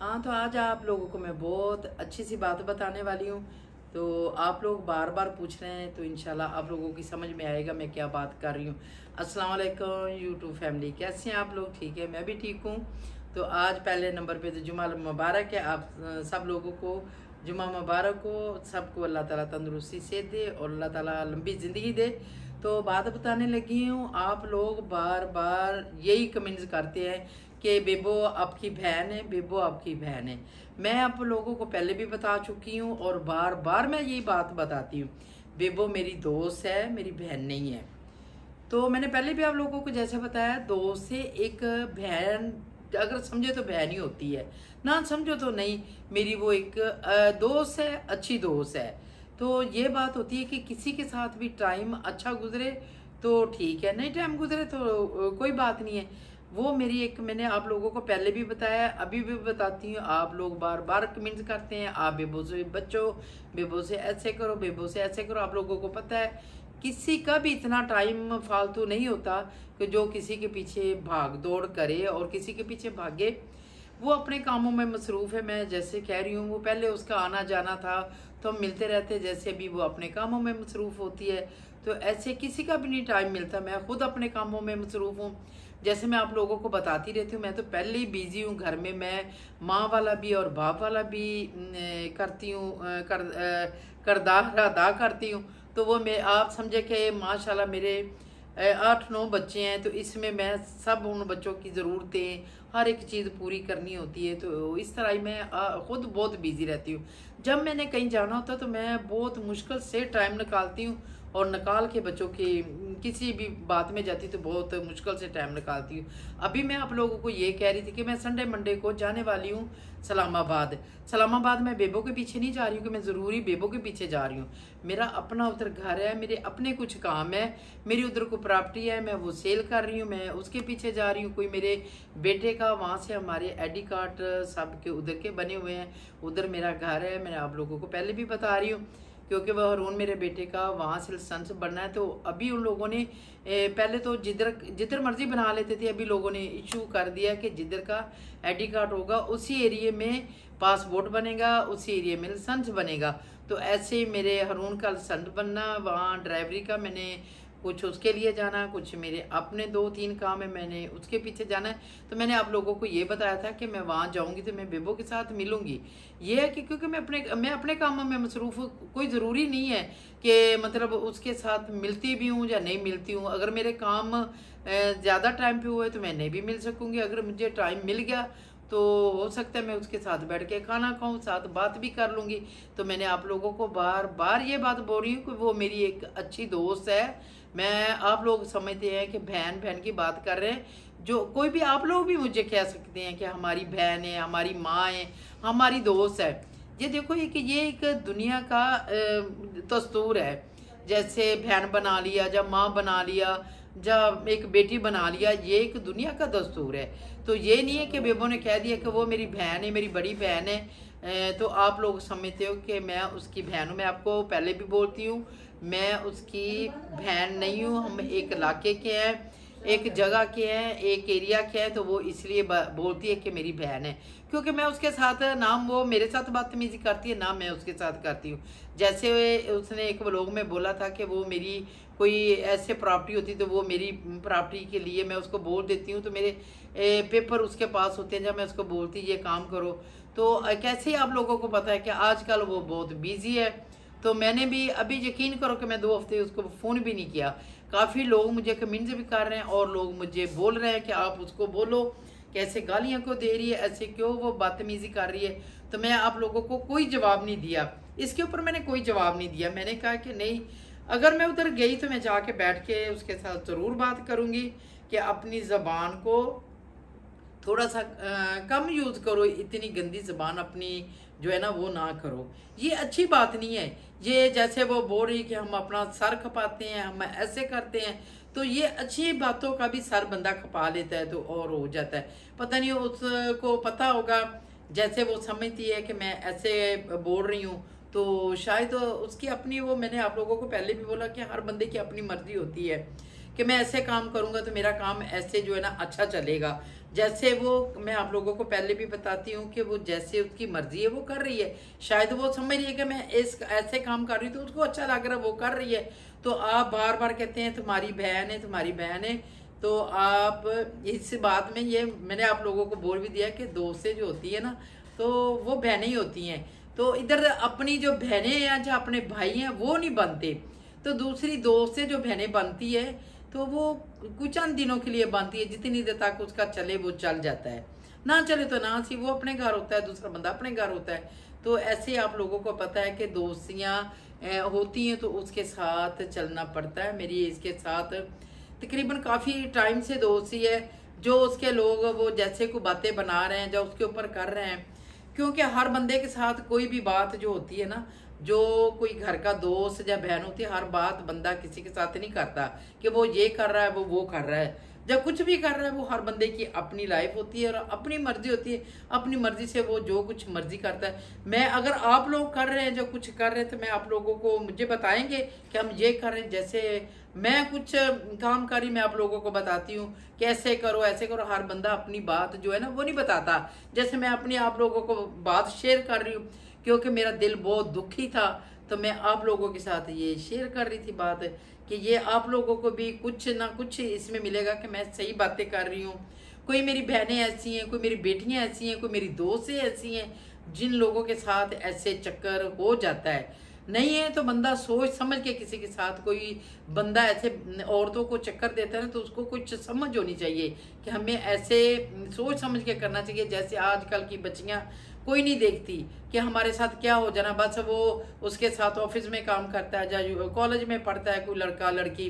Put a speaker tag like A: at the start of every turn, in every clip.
A: हाँ, तो आज आप लोगों को मैं बहुत अच्छी सी बात बताने वाली हूँ। तो आप लोग बार बार पूछ रहे हैं, तो इंशाल्लाह आप लोगों की समझ में आएगा मैं क्या बात कर रही हूँ। अस्सलाम वालेकुम यूट्यूब फैमिली, कैसे हैं आप लोग? ठीक है, मैं भी ठीक हूँ। तो आज पहले नंबर पे तो जुमा मुबारक है आप सब लोगों को। जुमा मुबारक हो सबको, अल्लाह ताला तंदुरुस्ती से दे और अल्लाह ताला लंबी ज़िंदगी दे। तो बात बताने लगी हूँ, आप लोग बार बार यही कमेंट्स करते हैं कि बेबो आपकी बहन है, बेबो आपकी बहन है। मैं आप लोगों को पहले भी बता चुकी हूँ और बार बार मैं यही बात बताती हूँ, बेबो मेरी दोस्त है, मेरी बहन नहीं है। तो मैंने पहले भी आप लोगों को जैसे बताया, दोस्त से एक बहन अगर समझे तो बहन ही होती है, ना समझो तो नहीं। मेरी वो एक दोस्त है, अच्छी दोस्त है। तो ये बात होती है कि किसी के साथ भी टाइम अच्छा गुजरे तो ठीक है, नहीं टाइम गुजरे तो कोई बात नहीं है। वो मेरी एक, मैंने आप लोगों को पहले भी बताया, अभी भी बताती हूँ। आप लोग बार बार कमेंट्स करते हैं, आप बेबो से बच्चों, बेबो से ऐसे करो, बेबो से ऐसे करो। आप लोगों को पता है किसी का भी इतना टाइम फालतू नहीं होता कि जो किसी के पीछे भाग दौड़ करे और किसी के पीछे भागे। वो अपने कामों में मसरूफ़ है। मैं जैसे कह रही हूँ, वो पहले उसका आना जाना था तो हम मिलते रहते, जैसे अभी वो अपने कामों में मसरूफ़ होती है। तो ऐसे किसी का भी नहीं टाइम मिलता, मैं खुद अपने कामों में मसरूफ़ हूँ। जैसे मैं आप लोगों को बताती रहती हूँ, मैं तो पहले ही बिजी हूँ घर में। मैं माँ वाला भी और बाप वाला भी करती हूँ, करदार अदा करती हूँ। तो वो मैं, आप समझे कि माशाल्लाह मेरे 8-9 बच्चे हैं, तो इसमें मैं सब उन बच्चों की ज़रूरतें हर एक चीज़ पूरी करनी होती है। तो इस तरह ही मैं खुद बहुत बिजी रहती हूँ। जब मैंने कहीं जाना होता तो मैं बहुत मुश्किल से टाइम निकालती हूँ और निकाल के बच्चों की किसी भी बात में जाती तो बहुत मुश्किल से टाइम निकालती हूँ। अभी मैं आप लोगों को ये कह रही थी कि मैं संडे मंडे को जाने वाली हूँ सलामाबाद। सलामाबाद मैं बेबो के पीछे नहीं जा रही हूँ कि मैं ज़रूरी बेबो के पीछे जा रही हूँ। मेरा अपना उधर घर है, मेरे अपने कुछ काम है, मेरी उधर को प्रॉपर्टी है, मैं वो सेल कर रही हूँ, मैं उसके पीछे जा रही हूँ। कोई मेरे बेटे का वहाँ से हमारे ID कार्ड सब के उधर के बने हुए हैं, उधर मेरा घर है। मैंने आप लोगों को पहले भी बता रही हूँ क्योंकि वह हरून मेरे बेटे का वहाँ से लाइसेंस बनना है। तो अभी उन लोगों ने पहले तो जिधर जिधर मर्जी बना लेते थे, अभी लोगों ने इशू कर दिया कि जिधर का ID कार्ड होगा उसी एरिए में पासपोर्ट बनेगा, उसी एरिए में लाइसेंस बनेगा। तो ऐसे ही मेरे हरून का लाइसेंस बनना, वहाँ ड्राइवरी का मैंने कुछ उसके लिए जाना, कुछ मेरे अपने 2-3 काम है, मैंने उसके पीछे जाना है। तो मैंने आप लोगों को ये बताया था कि मैं वहाँ जाऊँगी तो मैं बेबो के साथ मिलूँगी। ये है कि क्योंकि मैं अपने कामों में मसरूफ़ हूँ, कोई ज़रूरी नहीं है कि मतलब उसके साथ मिलती भी हूँ या नहीं मिलती हूँ। अगर मेरे काम ज़्यादा टाइम पे हुए तो मैं नहीं भी मिल सकूँगी। अगर मुझे टाइम मिल गया तो हो सकता है मैं उसके साथ बैठ के खाना खाऊं, साथ बात भी कर लूँगी। तो मैंने आप लोगों को बार बार ये बात बोल रही हूँ कि वो मेरी एक अच्छी दोस्त है। मैं, आप लोग समझते हैं कि बहन बहन की बात कर रहे हैं, जो कोई भी आप लोग भी मुझे कह सकते हैं कि हमारी बहन है, हमारी माँ है, हमारी दोस्त है। ये देखो ये एक दुनिया का दस्तूर है। जैसे बहन बना लिया, जब माँ बना लिया, जब एक बेटी बना लिया, ये एक दुनिया का दस्तूर है। तो ये नहीं है कि बेबो ने कह दिया कि वो मेरी बहन है, मेरी बड़ी बहन है, तो आप लोग समझते हो कि मैं उसकी बहन हूँ। मैं आपको पहले भी बोलती हूँ, मैं उसकी बहन नहीं हूँ। हम एक इलाके के हैं, एक जगह के हैं, एक एरिया के हैं। तो वो इसलिए बोलती है कि मेरी बहन है, क्योंकि मैं उसके साथ ना वो मेरे साथ बदतमीजी करती है ना मैं उसके साथ करती हूँ। जैसे उसने एक व्लॉग में बोला था कि वो मेरी कोई ऐसे प्रॉपर्टी होती तो वो मेरी प्रॉपर्टी के लिए मैं उसको बोल देती हूँ, तो मेरे पेपर उसके पास होते हैं जब मैं उसको बोलती ये काम करो। तो कैसे ही आप लोगों को पता है कि आजकल वो बहुत बिजी है। तो मैंने भी अभी, यकीन करो कि मैं 2 हफ्ते उसको फ़ोन भी नहीं किया। काफ़ी लोग मुझे कमेंट्स भी कर रहे हैं और लोग मुझे बोल रहे हैं कि आप उसको बोलो, कैसे गालियाँ क्यों दे रही है, ऐसे क्यों वो बदतमीज़ी कर रही है। तो मैं आप लोगों को कोई जवाब नहीं दिया, इसके ऊपर मैंने कोई जवाब नहीं दिया। मैंने कहा कि नहीं, अगर मैं उधर गई तो मैं जाके बैठ के उसके साथ ज़रूर बात करूँगी कि अपनी ज़बान को थोड़ा सा कम यूज़ करो, इतनी गंदी ज़बान अपनी जो है ना वो ना करो। ये अच्छी बात नहीं है। ये जैसे वो बोल रही कि हम अपना सर खपाते हैं, हम ऐसे करते हैं, तो ये अच्छी बातों का भी सर बंदा खपा लेता है तो और हो जाता है। पता नहीं उसको पता होगा, जैसे वो समझती है कि मैं ऐसे बोल रही हूँ, तो शायद उसकी अपनी, वो मैंने आप लोगों को पहले भी बोला कि हर बंदे की अपनी मर्जी होती है कि मैं ऐसे काम करूंगा तो मेरा काम ऐसे जो है ना अच्छा चलेगा। जैसे वो, मैं आप लोगों को पहले भी बताती हूँ कि वो जैसे उसकी मर्जी है वो कर रही है। शायद वो समझ रही है कि मैं इस ऐसे काम कर रही हूँ तो उसको अच्छा लग रहा है, वो कर रही है। तो आप बार बार कहते हैं तुम्हारी बहन है, तुम्हारी बहन है। तो आप इस बात में, ये मैंने आप लोगों को बोल भी दिया कि दोस्तें जो होती है ना, तो वो बहनें ही होती हैं। तो इधर अपनी जो बहनें हैं, जो अपने भाई हैं, वो नहीं बनते। तो दूसरी दोस्त से जो बहनें बनती है तो वो कुछ चंद दिनों के लिए बनती है, जितनी देर तक उसका चले वो चल जाता है, ना चले तो ना सी, वो अपने घर होता है, दूसरा बंदा अपने घर होता है। तो ऐसे आप लोगों को पता है कि दोस्तियाँ होती हैं तो उसके साथ चलना पड़ता है। मेरी इसके साथ तकरीबन काफ़ी टाइम से दोस्ती है। जो उसके लोग वो जैसे को बातें बना रहे हैं, जो उसके ऊपर कर रहे हैं, क्योंकि हर बंदे के साथ कोई भी बात जो होती है ना, जो कोई घर का दोस्त या बहन होती है, हर बात बंदा किसी के साथ नहीं करता कि वो ये कर रहा है वो कर रहा है। जब कुछ भी कर रहा है, वो हर बंदे की अपनी लाइफ होती है और अपनी मर्जी होती है। अपनी मर्जी से वो जो कुछ मर्जी करता है। मैं, अगर आप लोग कर रहे हैं जो कुछ कर रहे हैं, तो मैं आप लोगों को, मुझे बताएंगे कि हम ये कर रहे हैं। जैसे मैं कुछ काम कर रही, मैं आप लोगों को बताती हूँ कि ऐसे करो ऐसे करो। हर बंदा अपनी बात जो है ना वो नहीं बताता। जैसे मैं अपनी आप लोगों को बात शेयर कर रही हूँ क्योंकि मेरा दिल बहुत दुखी था, तो मैं आप लोगों के साथ ये शेयर कर रही थी बात, कि ये आप लोगों को भी कुछ ना कुछ इसमें मिलेगा कि मैं सही बातें कर रही हूँ। कोई मेरी बहनें ऐसी हैं, कोई मेरी बेटियां ऐसी हैं, कोई मेरी दोस्तें ऐसी हैं जिन लोगों के साथ ऐसे चक्कर हो जाता है। नहीं है तो बंदा सोच समझ के, किसी के साथ कोई बंदा ऐसे औरतों को चक्कर देता है ना, तो उसको कुछ समझ होनी चाहिए कि हमें ऐसे सोच समझ के करना चाहिए। जैसे आजकल की बच्चियां कोई नहीं देखती कि हमारे साथ क्या हो जाना, बस वो उसके साथ ऑफिस में काम करता है या कॉलेज में पढ़ता है कोई लड़का लड़की,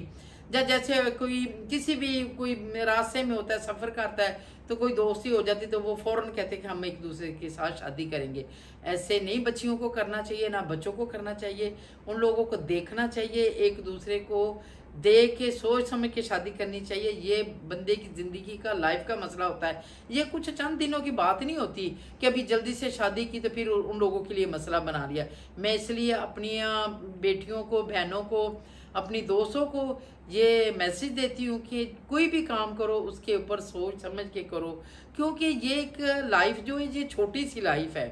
A: या जैसे कोई किसी भी कोई रास्ते में होता है, सफर करता है, तो कोई दोस्ती हो जाती तो वो फौरन कहते हैं कि हम एक दूसरे के साथ शादी करेंगे। ऐसे नहीं बच्चियों को करना चाहिए, ना बच्चों को करना चाहिए। उन लोगों को देखना चाहिए, एक दूसरे को देख के सोच समझ के शादी करनी चाहिए। ये बंदे की जिंदगी का, लाइफ का मसला होता है। ये कुछ चंद दिनों की बात नहीं होती कि अभी जल्दी से शादी की तो फिर उन लोगों के लिए मसला बना लिया। मैं इसलिए अपनी बेटियों को, बहनों को, अपनी दोस्तों को ये मैसेज देती हूँ कि कोई भी काम करो उसके ऊपर सोच समझ के करो, क्योंकि ये एक लाइफ जो है, ये छोटी सी लाइफ है,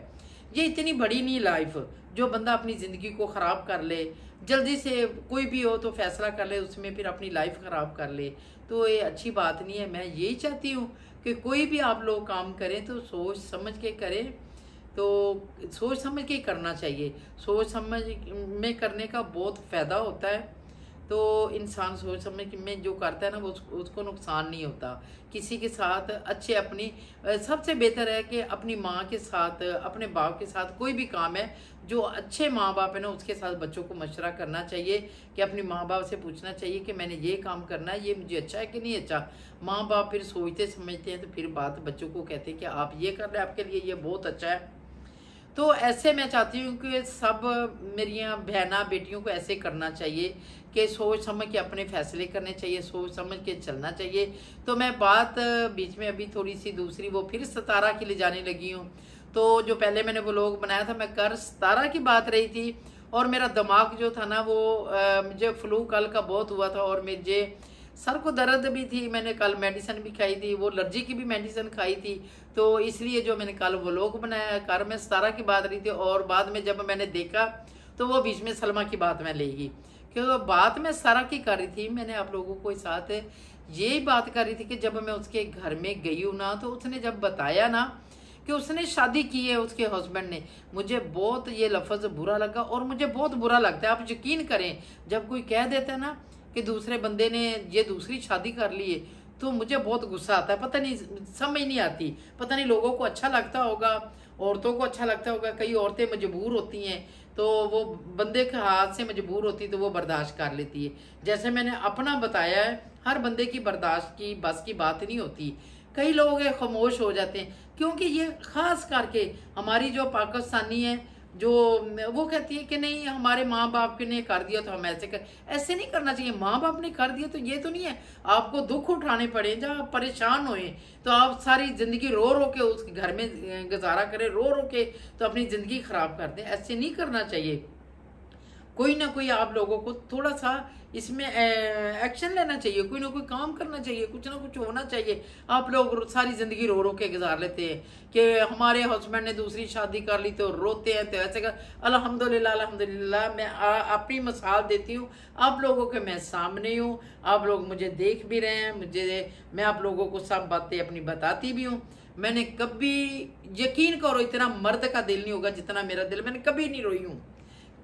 A: ये इतनी बड़ी नहीं लाइफ जो बंदा अपनी ज़िंदगी को ख़राब कर ले। जल्दी से कोई भी हो तो फैसला कर ले, उसमें फिर अपनी लाइफ ख़राब कर ले, तो ये अच्छी बात नहीं है। मैं यही चाहती हूँ कि कोई भी आप लोग काम करें तो सोच समझ के करें, तो सोच समझ के करना चाहिए। सोच समझ में करने का बहुत फ़ायदा होता है। तो इंसान सोच समझ में जो करता है ना, वो उसको नुकसान नहीं होता। किसी के साथ अच्छे, अपनी सबसे बेहतर है कि अपनी माँ के साथ, अपने बाप के साथ कोई भी काम है, जो अच्छे माँ बाप है ना, उसके साथ बच्चों को मशवरा करना चाहिए कि अपनी माँ बाप से पूछना चाहिए कि मैंने ये काम करना है, ये मुझे अच्छा है कि नहीं अच्छा। माँ बाप फिर सोचते समझते हैं तो फिर बात बच्चों को कहते हैं कि आप ये कर रहे हैं, आपके लिए ये बहुत अच्छा है। तो ऐसे मैं चाहती हूँ कि सब मेरी बहना बेटियों को ऐसे करना चाहिए कि सोच समझ के अपने फैसले करने चाहिए, सोच समझ के चलना चाहिए। तो मैं बात बीच में अभी थोड़ी सी दूसरी, वो फिर 17 के लिए जाने लगी हूँ। तो जो पहले मैंने वो लोग बनाया था, मैं कर 17 की बात रही थी, और मेरा दिमाग जो था ना वो मुझे फ्लू कल का बहुत हुआ था, और मुझे सर को दर्द भी थी। मैंने कल मेडिसिन भी खाई थी, वो एलर्जी की भी मेडिसिन खाई थी। तो इसलिए जो मैंने कल वो लोग बनाया, कर मैं 17 की बात रही थी, और बाद में जब मैंने देखा तो वो बीच में सलमा की बात मैं लेगी, क्योंकि बात मैं 17 की कर रही थी। मैंने आप लोगों को साथ यही बात कर रही थी कि जब मैं उसके घर में गई हूँ ना, तो उसने जब बताया ना कि उसने शादी की है उसके हस्बैंड ने, मुझे बहुत ये लफ्ज़ बुरा लगा, और मुझे बहुत बुरा लगता है। आप यकीन करें, जब कोई कह देता है ना कि दूसरे बंदे ने ये दूसरी शादी कर ली है, तो मुझे बहुत गुस्सा आता है। पता नहीं, समझ नहीं आती, पता नहीं लोगों को अच्छा लगता होगा, औरतों को अच्छा लगता होगा। कई औरतें मजबूर होती हैं, तो वो बंदे के हाथ से मजबूर होती, तो वो बर्दाश्त कर लेती है। जैसे मैंने अपना बताया है, हर बंदे की बर्दाश्त की बस की बात नहीं होती। कई लोग खामोश हो जाते हैं, क्योंकि ये खास करके हमारी जो पाकिस्तानी है, जो वो कहती है कि नहीं हमारे माँ बाप ने कर दिया तो हम ऐसे कर। ऐसे नहीं करना चाहिए। माँ बाप ने कर दिया तो ये तो नहीं है आपको दुख उठाने पड़े, जब आप परेशान होए तो आप सारी जिंदगी रो रो के उस घर में गुजारा करें, रो रो के तो अपनी जिंदगी खराब कर दें। ऐसे नहीं करना चाहिए। कोई ना कोई आप लोगों को थोड़ा सा इसमें एक्शन लेना चाहिए, कोई ना कोई काम करना चाहिए, कुछ ना कुछ होना चाहिए। आप लोग सारी जिंदगी रो रो के गुजार लेते हैं कि हमारे हस्बैंड ने दूसरी शादी कर ली, तो रोते हैं, तो ऐसे कर। अल्हम्दुलिल्लाह अल्हम्दुलिल्लाह, मैं अपनी मिसाल देती हूँ आप लोगों के, मैं सामने हूँ, आप लोग मुझे देख भी रहे हैं, मैं आप लोगों को सब बातें अपनी बताती भी हूँ। मैंने कभी, यकीन करो, इतना मर्द का दिल नहीं होगा जितना मेरा दिल, मैंने कभी नहीं रोई हूँ।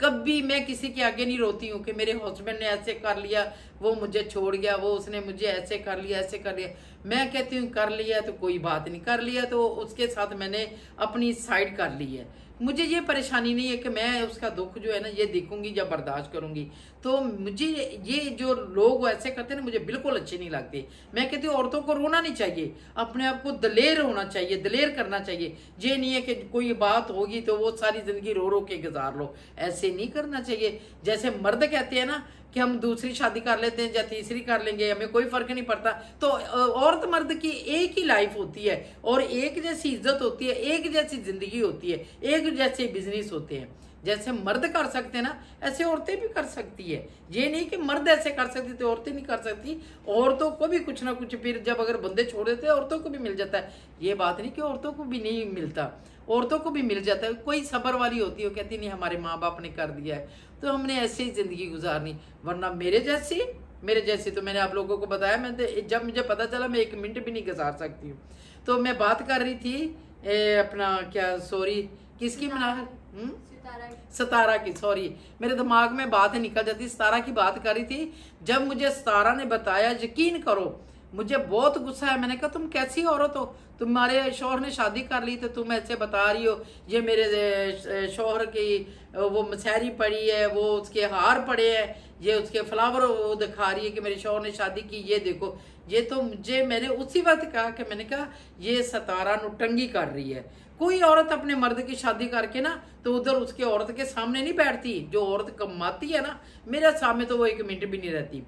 A: कभी मैं किसी के आगे नहीं रोती हूँ कि मेरे हस्बैंड ने ऐसे कर लिया, वो मुझे छोड़ गया, वो उसने मुझे ऐसे कर लिया, ऐसे कर लिया। मैं कहती हूँ कर लिया तो कोई बात नहीं, कर लिया तो उसके साथ मैंने अपनी साइड कर ली है। मुझे ये परेशानी नहीं है कि मैं उसका दुख जो है ना ये देखूंगी या बर्दाश्त करूंगी। तो मुझे ये जो लोग ऐसे करते हैं ना, मुझे बिल्कुल अच्छे नहीं लगते। मैं कहती हूँ औरतों को रोना नहीं चाहिए, अपने आप को दलेर होना चाहिए, दलेर करना चाहिए। ये नहीं है कि कोई बात होगी तो वो सारी जिंदगी रो रो के गुजार लो, ऐसे नहीं करना चाहिए। जैसे मर्द कहते हैं ना कि हम दूसरी शादी कर लेते हैं या तीसरी कर लेंगे, हमें कोई फर्क नहीं पड़ता। तो औरत मर्द की एक ही लाइफ होती है और एक जैसी इज्जत होती है, एक जैसी जिंदगी होती है, एक जैसे बिजनेस होते हैं। जैसे मर्द कर सकते हैं ना, ऐसे औरतें भी कर सकती है। ये नहीं कि मर्द ऐसे कर सकती तो औरतें नहीं कर सकती। औरतों को भी कुछ ना कुछ, फिर जब अगर बंदे छोड़ देते हैं औरतों को भी मिल जाता है। ये बात नहीं कि औरतों को भी नहीं मिलता, औरतों को भी मिल जाता है। कोई सबर वाली होती है, वो कहती नहीं हमारे माँ बाप ने कर दिया है तो हमने ऐसे ही जिंदगी गुजारनी। वरना मेरे जैसी तो मैंने आप लोगों को बताया, मैं जब मुझे पता चला मैं 1 मिनट भी नहीं गुजार सकती हूँ। तो मैं बात कर रही थी अपना क्या, सॉरी किसकी मना, सतारा की, सॉरी मेरे दिमाग में बात निकल जाती। सतारा की बात कर रही थी। जब मुझे सतारा ने बताया, यकीन करो मुझे बहुत गुस्सा है। मैंने कहा तुम कैसी औरत हो, तुम्हारे शौहर ने शादी कर ली तो तुम ऐसे बता रही हो ये मेरे शौहर की वो मसहरी पड़ी है, वो उसके हार पड़े हैं, ये उसके फ्लावर वो दिखा रही है कि मेरे शौहर ने शादी की, ये देखो। ये तो मुझे, मैंने उसी वक्त कहा कि मैंने कहा ये सतारा नुटंगी कर रही है। कोई औरत अपने मर्द की शादी करके ना तो उधर उसके औरत के सामने नहीं बैठती। जो औरत कमाती है ना, मेरे सामने तो वो 1 मिनट भी नहीं रहती।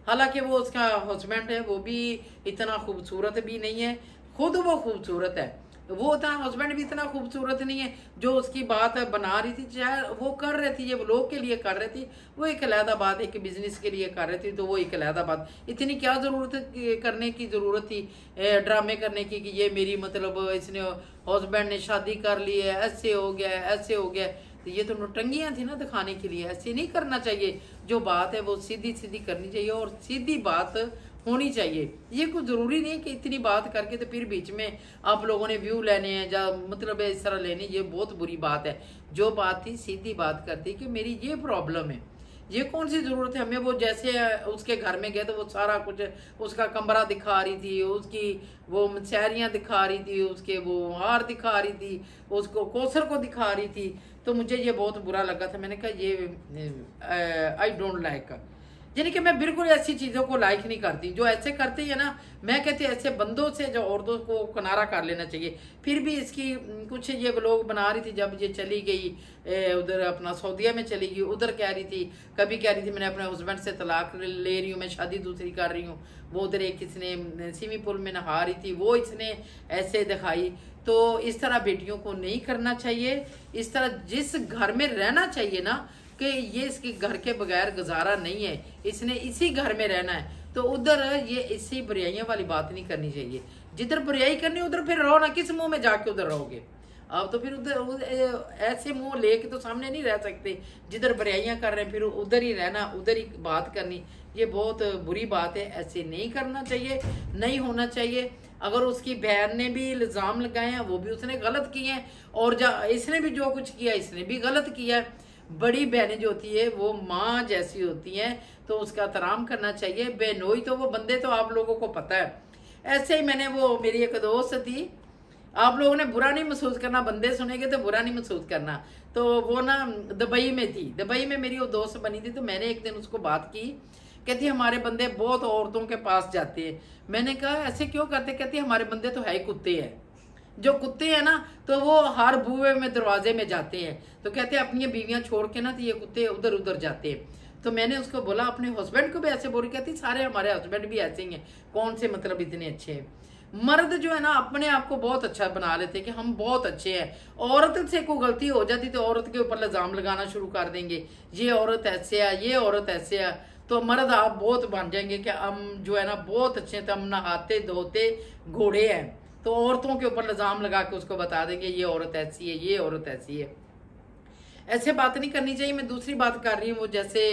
A: हालांकि वो उसका हस्बैंड है, वो भी इतना खूबसूरत भी नहीं है, खुद वो खूबसूरत है, वो इतना हस्बैंड भी इतना खूबसूरत नहीं है। जो उसकी बात बना रही थी, चाहे वो कर रही थी, ये लोग के लिए कर रही थी, वो एक अलहदा बात, एक बिजनेस के लिए कर रही थी, तो वो एक अलहदा बात। इतनी क्या जरूरत करने की जरूरत थी, ड्रामे करने की कि ये मेरी मतलब इसने हस्बैंड ने शादी कर ली है, ऐसे हो गया, ऐसे हो गया। तो ये तो नौटंगियां थी ना दिखाने के लिए। ऐसे नहीं करना चाहिए, जो बात है वो सीधी सीधी करनी चाहिए और सीधी बात होनी चाहिए। ये कोई जरूरी नहीं कि इतनी बात करके तो फिर बीच में आप लोगों ने व्यू लेने हैं या मतलब इस तरह लेने, ये बहुत बुरी बात है। जो बात थी सीधी बात करती कि मेरी ये प्रॉब्लम है, ये कौन सी जरूरत है हमें। वो जैसे उसके घर में गए तो वो सारा कुछ उसका कमरा दिखा रही थी, उसकी वो मसहरियाँ दिखा रही थी, उसके वो हार दिखा रही थी, उसको कौसर को दिखा रही थी। तो मुझे ये बहुत बुरा लगा था। मैंने कहा ये आई डोंट लाइक, यानी कि मैं बिल्कुल ऐसी चीज़ों को लाइक नहीं करती। जो ऐसे करते हैं ना, मैं कहती हूँ ऐसे बंदों से जो औरतों को किनारा कर लेना चाहिए। फिर भी इसकी कुछ ये व्लॉग बना रही थी, जब ये चली गई उधर अपना सऊदीया में चली गई, उधर कह रही थी, कभी कह रही थी मैंने अपने हस्बैंड से तलाक ले रही हूँ, मैं शादी दूसरी कर रही हूँ। वो उधर एक किसने स्विमिंग पूल में नहा रही थी, वो इसने ऐसे दिखाई। तो इस तरह बेटियों को नहीं करना चाहिए। इस तरह जिस घर में रहना चाहिए ना कि ये इसके घर के बगैर गुजारा नहीं है, इसने इसी घर में रहना है, तो उधर ये इसी बुराइयों वाली बात नहीं करनी चाहिए। जिधर बुराई करनी उधर फिर रहो ना, किस मुंह में जाके उधर रहोगे अब। तो फिर उधर ऐसे मुंह लेके तो सामने नहीं रह सकते। जिधर बुराइयां कर रहे हैं फिर उधर ही रहना, उधर ही बात करनी, ये बहुत बुरी बात है। ऐसे नहीं करना चाहिए, नहीं होना चाहिए। अगर उसकी बहन ने भी इल्जाम लगाए हैं, वो भी उसने गलत किए हैं, और इसने भी जो कुछ किया इसने भी गलत किया है। बड़ी बहनें जो होती है वो माँ जैसी होती हैं, तो उसका एहतराम करना चाहिए। बेनोई तो वो बंदे तो आप लोगों को पता है। ऐसे ही मैंने वो मेरी एक दोस्त थी, आप लोगों ने बुरा नहीं महसूस करना, बंदे सुनेंगे तो बुरा नहीं महसूस करना। तो वो ना दुबई में थी, दुबई में मेरी वो दोस्त बनी थी। तो मैंने एक दिन उसको बात की, कहती हमारे बंदे बहुत औरतों के पास जाते हैं। मैंने कहा ऐसे क्यों करते? कहती हमारे बंदे तो है ही कुत्ते हैं, जो कुत्ते हैं ना तो वो हर बुए में दरवाजे में जाते हैं। तो कहते हैं अपनी बीवियां छोड़ के ना तो ये कुत्ते उधर उधर जाते हैं। तो मैंने उसको बोला अपने हस्बैंड को भी ऐसे बोली, कहती सारे हमारे हस्बैंड भी ऐसे ही हैं, कौन से मतलब इतने अच्छे हैं। मर्द जो है ना अपने आप को बहुत अच्छा बना लेते कि हम बहुत अच्छे हैं। औरत से कोई गलती हो जाती तो औरत के ऊपर इल्जाम लगाना शुरू कर देंगे, ये औरत ऐसे है, ये औरत ऐसे है। तो मर्द आप बहुत बन जाएंगे कि हम जो है ना बहुत अच्छे हैं, तो हम नहाते धोते घोड़े हैं, तो औरतों के ऊपर इल्जाम लगा के उसको बता देंगे ये औरत ऐसी है, ये औरत ऐसी है। ऐसे बात नहीं करनी चाहिए। मैं दूसरी बात कर रही हूँ, वो जैसे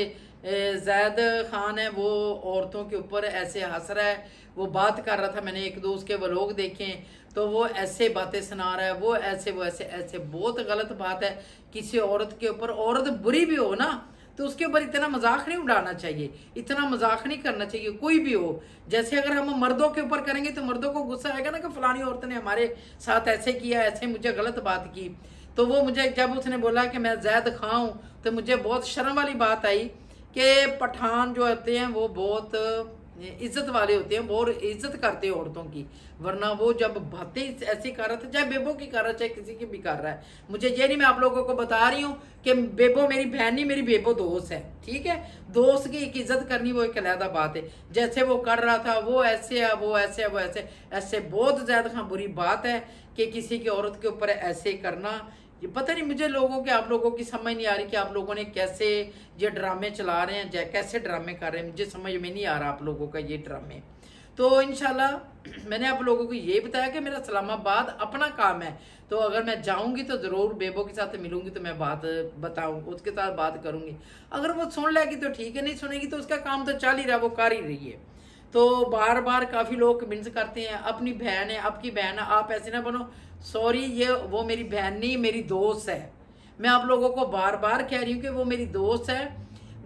A: जैद खान है, वो औरतों के ऊपर ऐसे हंस रहा है, वो बात कर रहा था, मैंने एक दो उसके व्लॉग देखे, तो वो ऐसे बातें सुना रहा है, वो ऐसे ऐसे बहुत गलत बात है। किसी औरत के ऊपर, औरत बुरी भी हो ना तो उसके ऊपर इतना मजाक नहीं उड़ाना चाहिए, इतना मजाक नहीं करना चाहिए कोई भी हो। जैसे अगर हम मर्दों के ऊपर करेंगे तो मर्दों को गुस्सा आएगा ना कि फलानी औरत ने हमारे साथ ऐसे किया, ऐसे मुझे गलत बात की। तो वो मुझे जब उसने बोला कि मैं जैद खां हूं, तो मुझे बहुत शर्म वाली बात आई कि पठान जो होते हैं वो बहुत इज्जत वाले होते हैं, बहुत इज्जत करते हैं औरतों की। वरना वो जब बातें ऐसी कर रहा था, चाहे बेबो की कर रहा है चाहे किसी की भी कर रहा है, मुझे ये नहीं, मैं आप लोगों को बता रही हूँ कि बेबो मेरी बहन नहीं, मेरी बेबो दोस्त है, ठीक है। दोस्त की एक इज्जत करनी वो एक अलग बात है। जैसे वो कर रहा था, वो ऐसे है, वो ऐसे है, वो ऐसे ऐसे बहुत ज्यादा बुरी बात है कि किसी की औरत के ऊपर ऐसे करना। ये पता नहीं मुझे लोगों के, आप लोगों की समझ नहीं आ रही कि आप लोगों ने कैसे ये ड्रामे चला रहे हैं, कैसे ड्रामे कर रहे हैं, मुझे समझ में नहीं आ रहा आप लोगों का ये ड्रामे। तो इंशाल्लाह मैंने आप लोगों को ये बताया कि मेरा इस्लामाबाद अपना काम है, तो अगर मैं जाऊंगी तो जरूर बेबो के साथ मिलूंगी, तो मैं बात बताऊं, उसके साथ बात करूंगी। अगर वो सुन लेगी तो ठीक है, नहीं सुनेगी तो उसका काम तो चल ही रहा, वो कर ही रही है। तो बार बार काफी लोग कमेंट्स करते हैं, अपनी बहन है, आपकी बहन है, आप ऐसे ना बनो। सॉरी, ये वो मेरी बहन नहीं, मेरी दोस्त है। मैं आप लोगों को बार बार कह रही हूँ कि वो मेरी दोस्त है।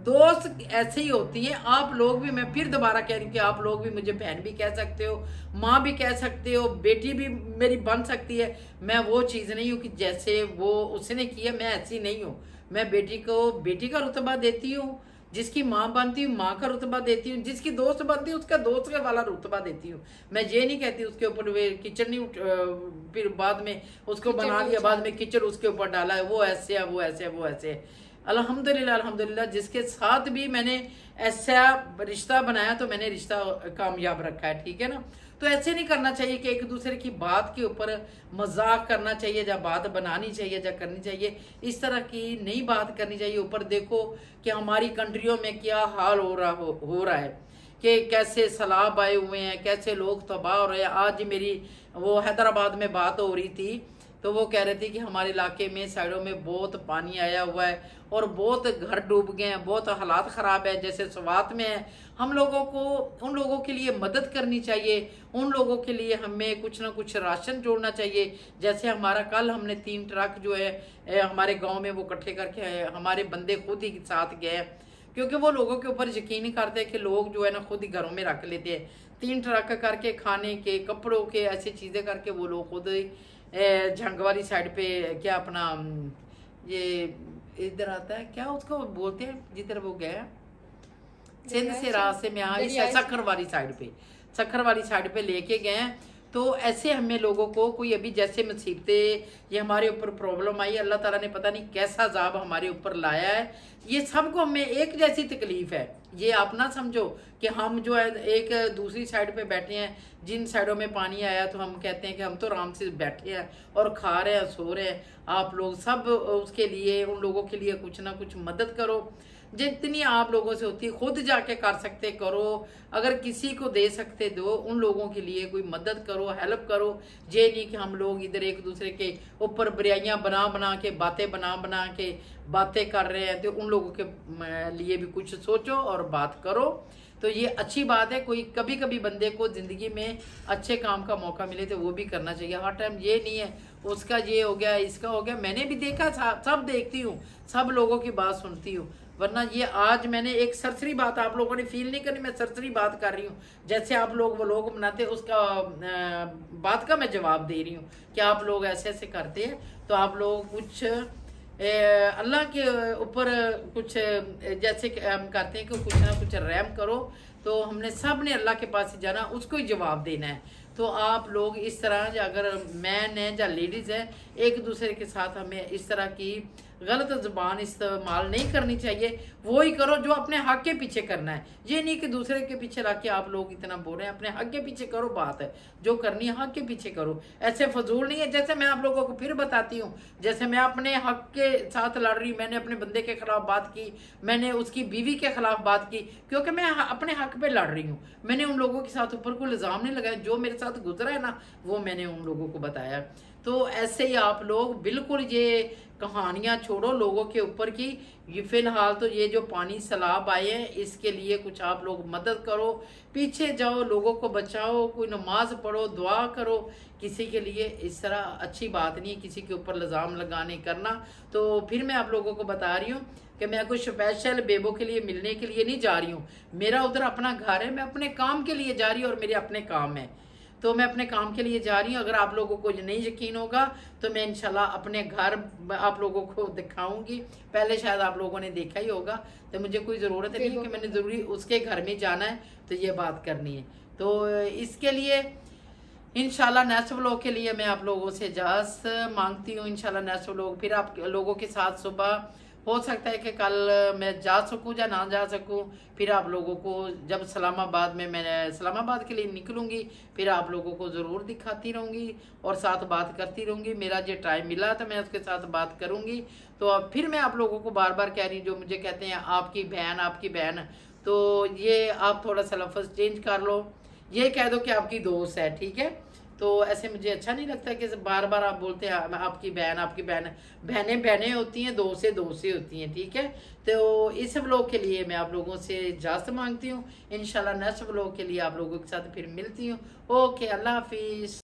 A: दोस्त ऐसे ही होती हैं। आप लोग भी, मैं फिर दोबारा कह रही हूँ कि आप लोग भी मुझे बहन भी कह सकते हो, माँ भी कह सकते हो, बेटी भी मेरी बन सकती है। मैं वो चीज़ नहीं हूँ कि जैसे वो उसने किया, मैं ऐसी नहीं हूँ। मैं बेटी को बेटी का रुतबा देती हूँ, जिसकी माँ बनती हूँ माँ का रुतबा देती हूँ, जिसकी दोस्त बनती हूँ उसका दोस्त का वाला रुतबा देती हूँ। मैं ये नहीं कहती उसके ऊपर वे किचन नहीं फिर बाद में उसको बना लिया, बाद में किचन उसके ऊपर डाला है, वो ऐसे है, वो ऐसे है, वो ऐसे है। अल्हम्दुलिल्लाह अल्हम्दुलिल्लाह, जिसके साथ भी मैंने ऐसा रिश्ता बनाया तो मैंने रिश्ता कामयाब रखा है, ठीक है ना। तो ऐसे नहीं करना चाहिए कि एक दूसरे की बात के ऊपर मजाक करना चाहिए, या बात बनानी चाहिए, या करनी चाहिए, इस तरह की नहीं बात करनी चाहिए। ऊपर देखो कि हमारी कंट्रियों में क्या हाल हो रहा है कि कैसे सैलाब आए हुए हैं, कैसे लोग तबाह हो रहे हैं। आज मेरी वो हैदराबाद में बात हो रही थी, तो वो कह रहे थे कि हमारे इलाके में साइडों में बहुत पानी आया हुआ है और बहुत घर डूब गए हैं, बहुत हालात ख़राब है, जैसे स्वात में है। हम लोगों को उन लोगों के लिए मदद करनी चाहिए, उन लोगों के लिए हमें कुछ ना कुछ राशन जोड़ना चाहिए। जैसे हमारा कल हमने 3 ट्रक जो है हमारे गांव में वो इकट्ठे करके हमारे बंदे खुद ही साथ गए, क्योंकि वो लोगों के ऊपर यकीन नहीं करते कि लोग जो है ना खुद ही घरों में रख लेते हैं। 3 ट्रक करके खाने के, कपड़ों के, ऐसी चीज़ें करके वो लोग खुद झंग वाली साइड पे, क्या अपना ये इधर आता है, क्या उसको बोलते हैं जिधर वो गया सिंध से रात से, मैं यहाँ सखर वाली साइड पे, सखर वाली साइड पे लेके गए। तो ऐसे हमें लोगों को कोई अभी जैसे मुसीबतें ये हमारे ऊपर प्रॉब्लम आई, अल्लाह ताला ने पता नहीं कैसा अजाब हमारे ऊपर लाया है। ये सबको हमें एक जैसी तकलीफ है, ये आप ना समझो कि हम जो है एक दूसरी साइड पे बैठे हैं, जिन साइडों में पानी आया तो हम कहते हैं कि हम तो आराम से बैठे हैं और खा रहे हैं, सो रहे हैं। आप लोग सब उसके लिए, उन लोगों के लिए कुछ ना कुछ मदद करो, जितनी आप लोगों से होती है, खुद जाके कर सकते करो, अगर किसी को दे सकते दो, उन लोगों के लिए कोई मदद करो, हेल्प करो। ये नहीं कि हम लोग इधर एक दूसरे के ऊपर बुराइयां बना बना के, बातें बना बना के बातें कर रहे हैं। तो उन लोगों के लिए भी कुछ सोचो और बात करो। तो ये अच्छी बात है, कोई कभी कभी बंदे को जिंदगी में अच्छे काम का मौका मिले तो वो भी करना चाहिए। हर टाइम ये नहीं है उसका ये हो गया, इसका हो गया। मैंने भी देखा, सब देखती हूँ, सब लोगों की बात सुनती हूँ, वरना ये आज मैंने एक सरसरी बात, आप लोगों ने फील नहीं करनी, मैं सरसरी बात कर रही हूँ। जैसे आप लोग वो लोग बनाते उसका बात का मैं जवाब दे रही हूँ कि आप लोग ऐसे ऐसे करते हैं। तो आप लोग कुछ अल्लाह के ऊपर कुछ जैसे हम करते हैं कि कुछ ना कुछ रहम करो। तो हमने सब ने अल्लाह के पास ही जाना, उसको ही जवाब देना है। तो आप लोग इस तरह, अगर मैन है या लेडीज़ है, एक दूसरे के साथ हमें इस तरह की गलत ज़ुबान इस्तेमाल नहीं करनी चाहिए। वो ही करो जो अपने हक के पीछे करना है। ये नहीं कि दूसरे के पीछे लाके आप लोग इतना बोल रहे हैं। अपने हक के पीछे करो, बात है जो करनी है हक के पीछे करो। ऐसे फजूल नहीं है। जैसे मैं आप लोगों को फिर बताती हूँ, जैसे मैं अपने हक के साथ लड़ रही हूँ, मैंने अपने बंदे के खिलाफ बात की, मैंने उसकी बीवी के खिलाफ बात की, क्योंकि मैं अपने हक पे लड़ रही हूँ। मैंने उन लोगों के साथ ऊपर कोई इल्जाम नहीं लगाया। जो मेरे साथ गुजरा है ना, वो मैंने उन लोगों को बताया। तो ऐसे ही आप लोग बिल्कुल ये कहानियां छोड़ो लोगों के ऊपर की। ये फिलहाल तो ये जो पानी सैलाब आए हैं, इसके लिए कुछ आप लोग मदद करो, पीछे जाओ, लोगों को बचाओ, कोई नमाज पढ़ो, दुआ करो किसी के लिए। इस तरह अच्छी बात नहीं है किसी के ऊपर इल्जाम लगाने करना। तो फिर मैं आप लोगों को बता रही हूँ कि मैं कुछ स्पेशल बेबों के लिए मिलने के लिए नहीं जा रही हूँ। मेरा उधर अपना घर है, मैं अपने काम के लिए जा रही हूँ और मेरे अपने काम है, तो मैं अपने काम के लिए जा रही हूँ। अगर आप लोगों को नहीं यकीन होगा तो मैं इंशाल्लाह अपने घर आप लोगों को दिखाऊंगी। पहले शायद आप लोगों ने देखा ही होगा, तो मुझे कोई ज़रूरत नहीं है कि मैंने ज़रूरी उसके घर में जाना है तो ये बात करनी है। तो इसके लिए इंशाल्लाह नेक्स्ट व्लॉग के लिए मैं आप लोगों से इजाज़त मांगती हूँ। इंशाल्लाह नेक्स्ट व्लॉग फिर आप लोगों के साथ सुबह हो सकता है कि कल मैं जा सकूं या ना जा सकूं। फिर आप लोगों को जब इस्लामाबाद में मैं इस्लामाबाद के लिए निकलूंगी, फिर आप लोगों को ज़रूर दिखाती रहूंगी और साथ बात करती रहूंगी। मेरा जो टाइम मिला तो मैं उसके साथ बात करूंगी। तो अब फिर मैं आप लोगों को बार बार कह रही हूँ, जो मुझे कहते हैं आपकी बहन आपकी बहन, तो ये आप थोड़ा सा लफ्ज़ चेंज कर लो, ये कह दो कि आपकी दोस्त है, ठीक है। तो ऐसे मुझे अच्छा नहीं लगता कि बार बार आप बोलते हैं आपकी बहन। बहनें बहनें होती हैं, दो से होती हैं, ठीक है। तो इस व्लॉग के लिए मैं आप लोगों से इजाज़त मांगती हूँ। इंशाल्लाह नेक्स्ट व्लॉग के लिए आप लोगों के साथ फिर मिलती हूँ। ओके, अल्लाह हाफिज़।